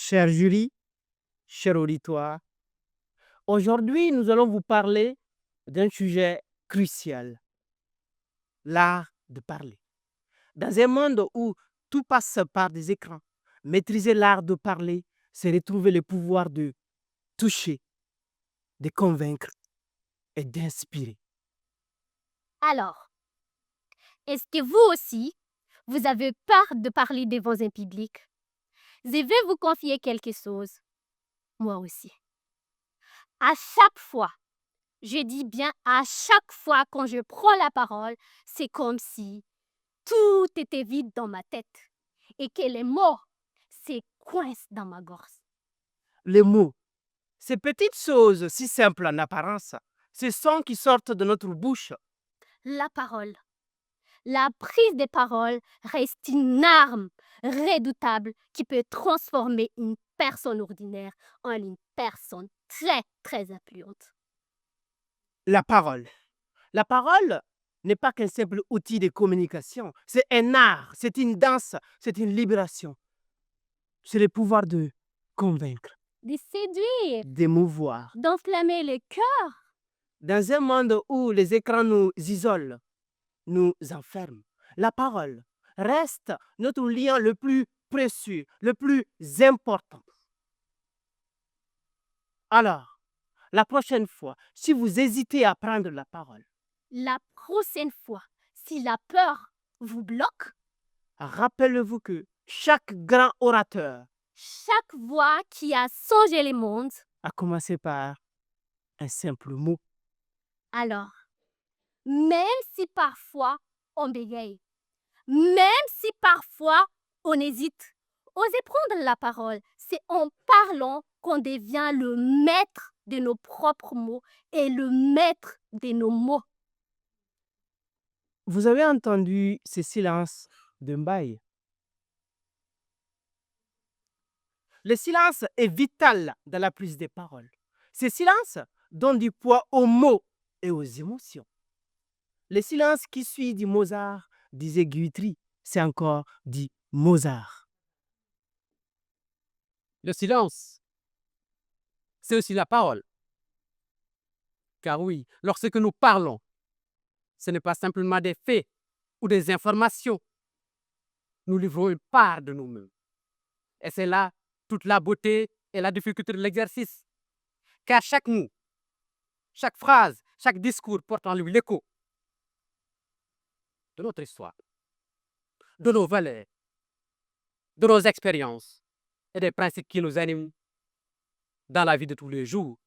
Cher jury, cher auditoire, aujourd'hui nous allons vous parler d'un sujet crucial, l'art de parler. Dans un monde où tout passe par des écrans, maîtriser l'art de parler, c'est retrouver le pouvoir de toucher, de convaincre et d'inspirer. Alors, est-ce que vous aussi, vous avez peur de parler devant un public? Je vais vous confier quelque chose. Moi aussi. À chaque fois, je dis bien à chaque fois quand je prends la parole, c'est comme si tout était vide dans ma tête et que les mots se coincent dans ma gorge. Les mots, ces petites choses si simples en apparence, ces sons qui sortent de notre bouche, La parole, la prise de parole reste une arme redoutable qui peut transformer une personne ordinaire en une personne très, très influente. la parole. La parole n'est pas qu'un simple outil de communication, c'est un art, c'est une danse, c'est une libération. C'est le pouvoir de convaincre, De séduire, d'émouvoir. d'enflammer le cœur. Dans un monde où les écrans nous isolent, nous enferment, la parole reste notre lien le plus précieux, le plus important. Alors, la prochaine fois, si vous hésitez à prendre la parole, La prochaine fois, si la peur vous bloque, rappelez-vous que chaque grand orateur chaque voix qui a changé le monde, a commencé par un simple mot. alors, même si parfois on bégaye, même si parfois on hésite, osez prendre la parole. C'est en parlant qu'on devient le maître de nos propres mots et le maître de nos mots. Vous avez entendu ce silence de Mbaye. Le silence est vital dans la prise de parole. Ce silence donne du poids aux mots et aux émotions. Le silence qui suit du Mozart, disait Guitry, c'est encore du Mozart. Le silence, c'est aussi la parole. Car oui, lorsque nous parlons, ce n'est pas simplement des faits ou des informations. Nous livrons une part de nous-mêmes. Et c'est là toute la beauté et la difficulté de l'exercice. Car chaque mot, chaque phrase, chaque discours porte en lui l'écho de notre histoire, de nos valeurs, de nos expériences et des principes qui nous animent dans la vie de tous les jours.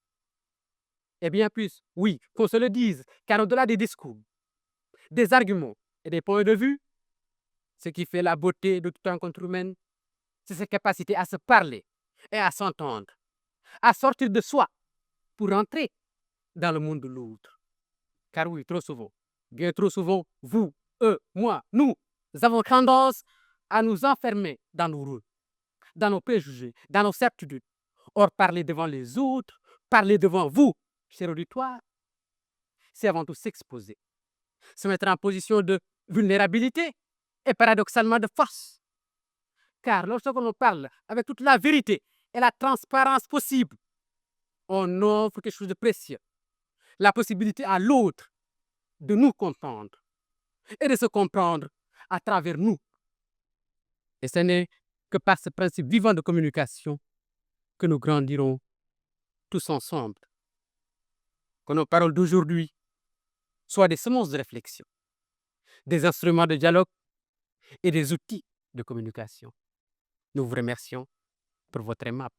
Et bien plus, oui, qu'on se le dise, car au-delà des discours, des arguments et des points de vue, ce qui fait la beauté de toute rencontre humaine, c'est sa capacité à se parler et à s'entendre, à sortir de soi pour entrer dans le monde de l'autre. Car oui, trop souvent, bien trop souvent, vous, eux, moi, nous avons tendance à nous enfermer dans nos rôles, dans nos préjugés, dans nos certitudes. Or, parler devant les autres, parler devant vous, cher auditoire, c'est avant tout s'exposer, se mettre en position de vulnérabilité et paradoxalement de force. Car lorsque l'on parle avec toute la vérité et la transparence possible, on offre quelque chose de précieux, la possibilité à l'autre de nous comprendre et de se comprendre à travers nous. Et ce n'est que par ce principe vivant de communication que nous grandirons tous ensemble. Que nos paroles d'aujourd'hui soient des semences de réflexion, des instruments de dialogue et des outils de communication. Nous vous remercions pour votre aimable